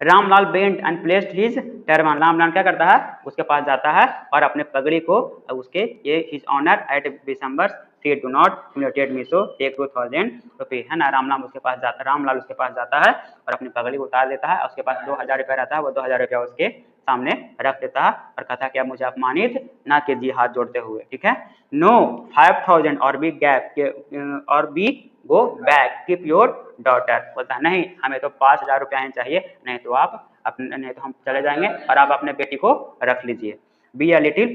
Ramlal bent and placed his turban, Ramlal क्या करता है, उसके पास जाता है और अपने पगड़ी को उसके ये his honour at Bishambar see do not humiliate me, so take 2000 rupees, है ना। रामलाल उसके पास जाता है और अपनी पगड़ी को उतार देता है, उसके पास 2000 रुपया रहता है, वो 2000 रुपया उसके सामने रख देता है और कहता है कि आप मुझे अपमानित ना कीजिए हाथ जोड़ते हुए, ठीक है। नो 5000 और बी गैप और be go back keep your daughter, बोलता है नहीं हमें तो 5000 रुपया ही चाहिए, नहीं तो हम चले जाएंगे और आप अपने बेटी को रख लीजिए। Be a little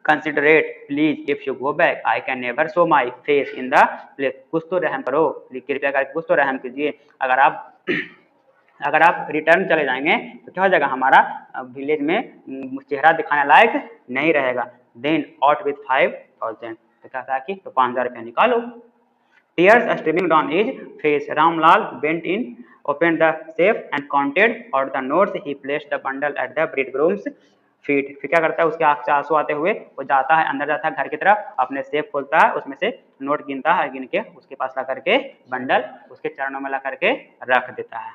considerate please if you go back I can never show my face in the place, कुछ तो रहम करो, कृपया करके कुछ तो रहम कीजिए, अगर आप रिटर्न चले जाएंगे तो क्या हो जाएगा, हमारा विलेज में चेहरा दिखाने लायक नहीं रहेगा। देन आउट विथ 5000, तो क्या था कि तो 5000 रुपया निकालो। Tears streaming down his face, Ramlal bent in, opened the safe and counted out the notes. He placed the bundle at the bridegroom's feet. फिर क्या करता है, उसके आंख से आंसू आते हुए वो जाता है अंदर, जाता है घर की तरफ, अपने सेफ खोलता है, उसमें से नोट गिनता है, गिन के उसके पास ला करके बंडल उसके चरणों में ला करके रख देता है।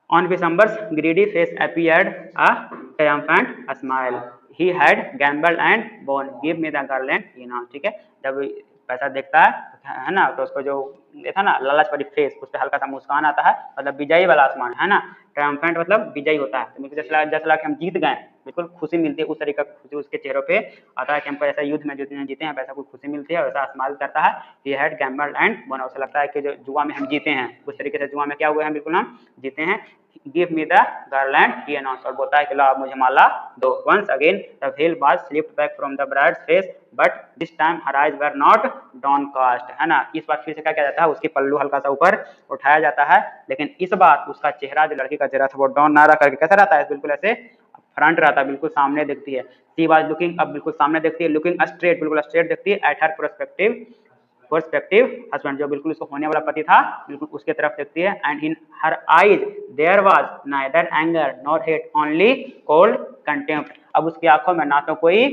On December's greedy face appeared a triumphant smile. He had gambled and won. Give me the garland, ठीक है। जब पैसा देखता है ना, तो उसको जो ये था ना लालच भरी फेस, उस पर हल्का सा मुस्कान आता है, मतलब विजयी वाला आसमान है ना, ट्रायम्फेंट मतलब विजयी होता है। तो मुझे जैसा लगा कि हम जीत गए, बिल्कुल खुशी मिलती है, उस तरीके का खुशी उसके चेहरों पे आता है कि हमको ऐसा युद्ध में जो जीते हैं वैसा कोई खुशी मिलती है, और ऐसा स्माइल करता है। He had gambled and one, उसे लगता है कि जो जुआ में हम जीते हैं, उस तरीके से जुआ में क्या हुए हैं, बिल्कुल हम जीते हैं। Give me the garland, he announce, और बोलता है कि ला मुझे माला दो। Once again the veil was slipped back from the bride's face, but this time her eyes were not downcast, है ना। इस बार फिर से क्या किया जाता है, उसकी पल्लू हल्का सा ऊपर उठाया जाता है, लेकिन इस बार उसका चेहरा जो लड़की का चेहरा था वो डाउन ना रह करके कैसा रहता है, बिल्कुल ऐसे फ्रंट रहता है, बिल्कुल सामने देखती है। शी वाज लुकिंग, अब बिल्कुल सामने देखती है, लुकिंग स्ट्रेट, बिल्कुल स्ट्रेट देखती है, एट हर प्रोस्पेक्टिव हस्बैंड, जो बिल्कुल उसको होने वाला पति था, बिल्कुल उसके तरफ देखती है। And in her eyes there was neither anger nor hate, only cold contempt, अब उसकी आंखों में ना तो कोई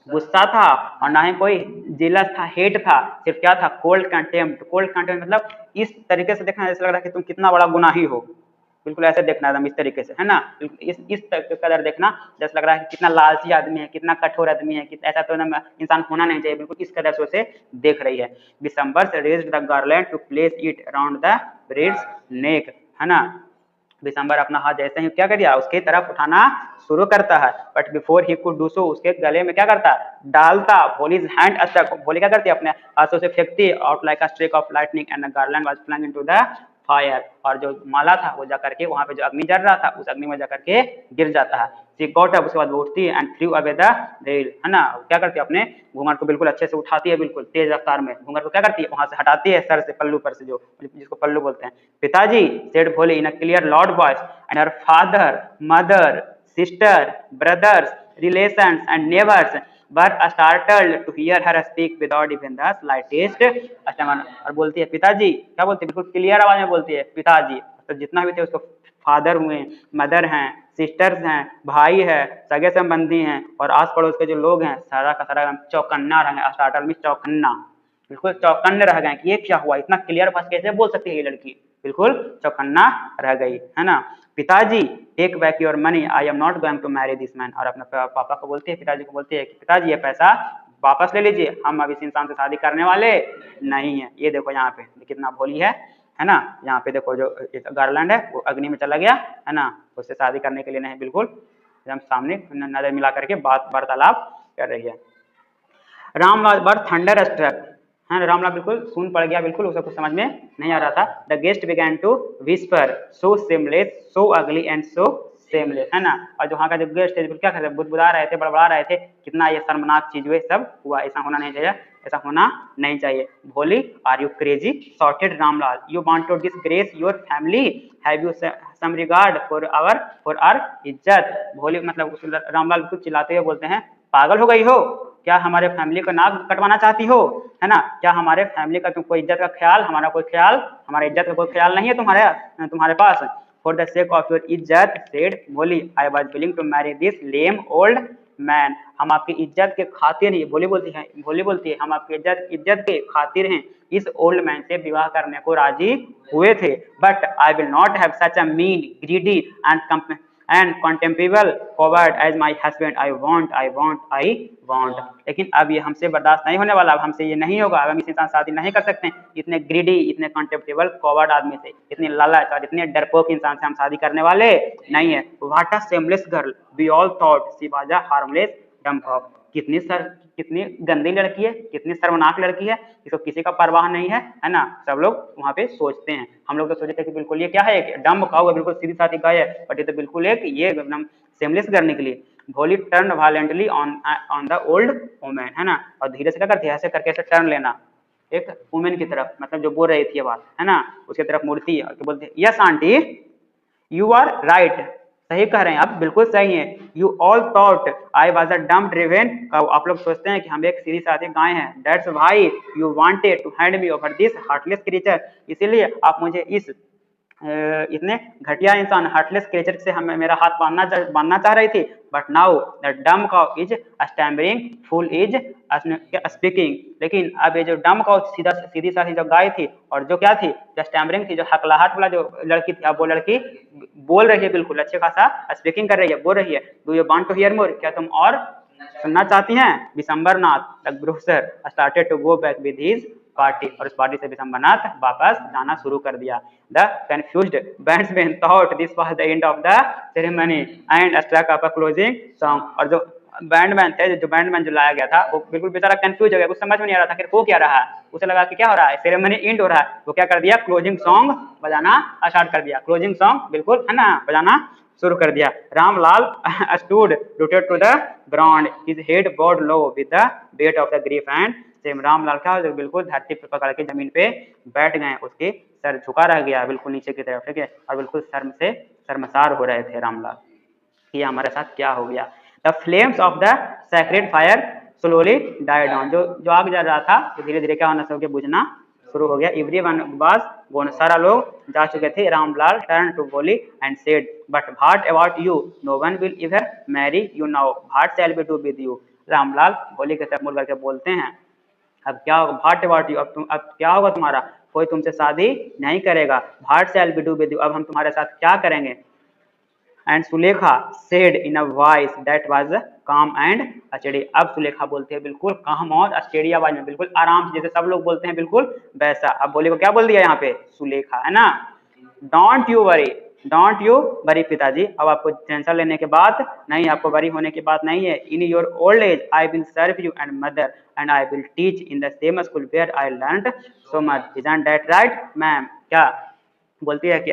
गुस्सा था और ना ही कोई जेलस था, हेट था, सिर्फ क्या था, कोल्ड कंटेम्प्ट। कोल्ड कंटेम्प्ट मतलब इस तरीके से देखना जैसे लग रहा है कि तुम कितना बड़ा गुनाही हो, बिल्कुल ऐसे देखना एकदम इस तरीके से, है ना, इस कदर देखना जैसे लग रहा है कि कितना लालची आदमी है, कितना कठोर आदमी है, ऐसा तो इंसान होना नहीं चाहिए, बिल्कुल इस कदर से उसे देख रही है। दिसंबर raised the garland to place it around the bride's neck, है ना। दिसंबर अपना हाथ जैसे ही क्या कर दिया, उसकी तरफ उठाना शुरू करता है, but before he could do so, उसके गले में क्या करता है, डालता। भोलीज हैंड स्ट्रक, भोली क्या करती है, अपने हाथों से फेंकती है, out like a streak of lightning and the garland was flung into the fire, और जो माला था वो जाकर के वहां पे जो अग्नि जल रहा था उस अग्नि में जाकर के गिर जाता है। शी गॉट अप, उसके बाद वो उठती है, and through away the well, है ना, क्या करती है, अपने घूंघट को बिल्कुल अच्छे से उठाती है, बिल्कुल तेज रफ्तार में घूंघट को क्या करती है, वहां से हटाती है, सर से, पल्लू पर से, जो जिसको पल्लू बोलते हैं। पिताजी said Bholi in a clear loud voice, and her father, mother, sister, brothers, relations and neighbours were startled to hear her speak without even the slightest tremor, और बोलती है पिताजी, क्या बोलती है, बिल्कुल क्लियर आवाज में बोलती है पिताजी, तो जितना भी थे उसको फादर हुए, मदर हैं, सिस्टर्स हैं, भाई है, सगे संबंधी हैं, और आस पड़ोस के जो लोग हैं, सारा का सारा चौकन्ना रह गए, स्टार्टल में चौकन्ना, बिल्कुल चौकन्ने रह गए कि ये क्या हुआ, इतना क्लियर भाषा कैसे बोल सकती है ये लड़की, बिल्कुल चौकन्ना रह गई, है ना। पिताजी take back your money, I am not going to marry this man, और अपने पापा को बोलती है, पिताजी को बोलती है कि पिताजी ये पैसा वापस ले लीजिए, हम अब इस इंसान से शादी करने वाले नहीं है। ये देखो यहाँ पे कितना भोली है ना, यहाँ पे देखो जो गार्लैंड है वो अग्नि में चला गया, है ना, उससे शादी करने के लिए नहीं, बिल्कुल एकदम सामने नजर मिला करके बात वार्तालाप कर रही है। रामलाल वर थंडर स्ट्रक, है, रामलाल बिल्कुल सुन पड़ गया, बिल्कुल उसे कुछ समझ में नहीं आ रहा था। The guests began to whisper, so shameless, so ugly and so seamless, है ना, और जो वहाँ का जो गेस्ट है क्या कर रहे थे, बुदबुदा रहे थे, बड़बड़ा रहे थे, कितना ये शर्मनाक चीज हुए सब हुआ, ऐसा होना नहीं चाहिए, ऐसा होना नहीं चाहिए। Bholi are you crazy, shouted Ramlal, you want to disgrace your family, have you some regard for our इज्जत। भोली मतलब रामलाल बिल्कुल चिल्लाते हुए बोलते हैं, पागल हो गई हो क्या, हमारे फैमिली का नाक कटवाना चाहती हो, है ना, क्या हमारे फैमिली का तुम कोई इज्जत का ख्याल, हमारा कोई ख्याल, हमारे इज्जत का कोई ख्याल नहीं है तुम्हारे पास। For the sake of your इज्जत said Bholi, I was willing to marry this lame old man, हम आपकी इज्जत के खातिर ही, भोली बोलती है हम आपकी इज्जत के खातिर हैं इस ओल्ड मैन से विवाह करने को राजी हुए थे, but I will not have such a mean greedy and contemptible coward as my husband, I want, लेकिन अब ये हमसे बर्दाश्त नहीं होने वाला, अब हमसे ये नहीं होगा, अब हम इस इंसान से शादी नहीं कर सकते हैं, इतने ग्रीडी, इतने कॉन्टेम्प्टेबल कॉवर्ड आदमी से, इतने लालच और इतने डरपोक इंसान से हम शादी करने वाले नहीं है। What a shameless girl, we all thought she was a harmless dumb, कितनी गंदी लड़की है, कितनी शर्मनाक लड़की है, इसको किसी का परवाह नहीं है ना, सब लोग वहाँ पे सोचते हैं। हम लोग तो सोचे थे कि बिल्कुल ये क्या है, एक डम्ब खाओ है, बिल्कुल सीधी साधी गाय है, बट ये तो बिल्कुल एक ये एकदम सेमलेस करने के लिए। भोली turn violently on the old women, है ना, और धीरे से क्या करती है, ऐसे करके ऐसे टर्न लेना एक वुमेन की तरफ, मतलब जो बोल रही थी ये बात, है ना, उसकी तरफ मुड़ती है और बोलती है, yes aunty you are right, सही कह रहे हैं आप, बिल्कुल सही है। You all thought I was a dumb driven, आप लोग सोचते हैं कि हम एक सीधी साधी गाय हैं, that's why you wanted to hand me over this heartless creature, इसीलिए आप मुझे इस इतने घटिया इंसान हार्टलेस क्रिएचर से हमें मेरा हाथ बांधना चाह रही थी, but now the dumb cow is stammering full is speaking, लेकिन अब ये जो डम काउ सीधी साधी जो गाय थी और जो क्या थी, जो स्टैम्बरिंग थी, जो हकलाहट वाला जो लड़की थी, अब वो लड़की बोल रही है, बिल्कुल अच्छे खासा स्पीकिंग कर रही है, बोल रही है। Do you want to hear more, क्या तुम और सुनना चाहती हैं? Bishambarnath the grocer started to go back with his party, और उस पार्टी से विशंबरनाथ वापस जाना शुरू कर दिया। The confused bandsman thought this was the end of the ceremony and struck up a closing song, और जो बैंडमैन थे, जो बैंडमैन जो लाया गया था वो बिल्कुल बेचारा कंफ्यूज हो गया, कुछ समझ में नहीं आ रहा था कि हो क्या रहा है। उसे लगा कि क्या हो रहा है, सेरेमनी एंड हो रहा है, तो क्या कर दिया, क्लोजिंग सॉन्ग बजाना स्टार्ट कर दिया। क्लोजिंग सॉन्ग बिल्कुल है ना बजाना शुरू कर दिया। Ramlal stood rooted to the ground, his head bowed low with the weight of the grief and shame। Ramlal क्या हो, बिल्कुल धरती पर पकड़ के जमीन पे बैठ गए, उसके सर झुका रह गया बिल्कुल नीचे की तरफ, ठीक है, और बिल्कुल शर्म से शर्मसार हो रहे थे रामलाल कि हमारे साथ क्या हो गया। The flames of the sacred fire slowly died down, जो आग जल रहा था तो धीरे धीरे क्या होना शुरू हो गया, बुझना शुरू हो गया। एवरीवन वाज गोन, सारा लोग जा चुके थे। Ramlal turn to Bholi and said but what about you, no one will ever marry you now, what shall we do with you. Ramlal Bholi के तरफ मुड़ करके बोलते हैं, अब क्या होगा, व्हाट अबाउट यू, अब क्या होगा तुम्हारा, कोई तुमसे शादी नहीं करेगा। What shall we do with you, अब हम तुम्हारे साथ क्या करेंगे। And Sulekha said in a voice that was calm and steady, अब सुलेखा बोलती है बिल्कुल काम और स्टेडी आवाज में, बिल्कुल आराम से, जैसे सब लोग बोलते हैं बिल्कुल वैसा। अब बोले को क्या बोल दिया यहाँ पे, सुलेखा, है ना। Don't you worry, don't you worry पिताजी, अब आपको टेंशन लेने के बात नहीं, आपको वरी होने की बात नहीं है। In your old age I will serve you and mother and I will teach in the same school where I learned so much, isn't that right ma'am. क्या बोलती है कि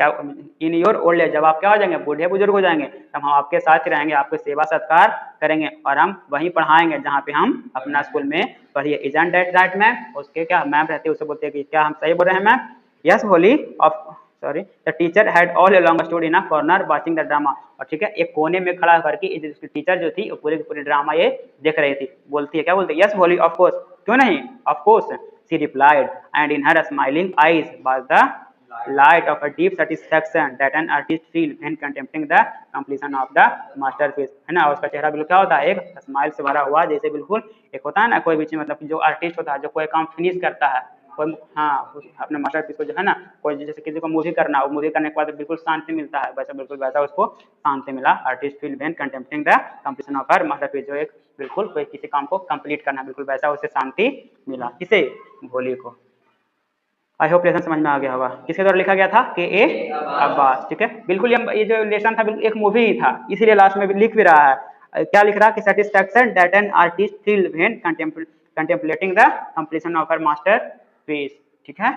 इन योर ओल्ड एज, जब आप क्या हो जाएंगे, बूढ़े बुजुर्ग हो जाएंगे, तब हम आपके साथ ही रहेंगे, आपको सेवा सत्कार करेंगे और हम वहीं पढ़ाएंगे जहाँ पे हम अपना स्कूल में पढ़िए। इजंट दैट राइट मैम, उसके क्या मैम रहते हैं उसे बोलते हैं कि क्या हम सही बोल रहे हैं ma'am. Yes Holi of sorry the teacher had all along stood in a corner watching the drama, और ठीक है एक कोने में खड़ा करके टीचर जो थी पूरे पूरे ड्रामा ये देख रही थी। बोलती है क्या बोलती है, यस होली ऑफ कोर्स, क्यों नहीं, of course she replied and in her smiling eyes was the light of a deep satisfaction that an artist feel when contemplating the completion of the masterpiece, है ना। उसका चेहरा बिल्कुल क्या होता है, एक स्माइल से भरा हुआ, जैसे बिल्कुल एक होता है ना कोई भी मतलब जो आर्टिस्ट होता है, जो कोई काम फिनिश करता है, कोई हाँ अपने मास्टरपीस को जो है ना, कोई जैसे किसी को मूवी करना, वो मूवी करने के बाद बिल्कुल शांति मिलता है, वैसा बिल्कुल वैसा उसको शांति मिला। Artist feel when contemplating the completion of her masterpiece, जो एक बिल्कुल कोई किसी काम को कंप्लीट करना, बिल्कुल वैसा उसे शांति मिला, किसे, भोली को। आई होप लेसन समझ में आ गया होगा। किसके द्वारा लिखा गया था, के ए अब्बास, ठीक है। बिल्कुल ये जो लेसन था बिल्कुल एक मूवी ही था, इसीलिए लास्ट में भी लिख भी रहा है, क्या लिख रहा है कि satisfaction that an artist feel when contemplating the completion of her masterpiece, ठीक है।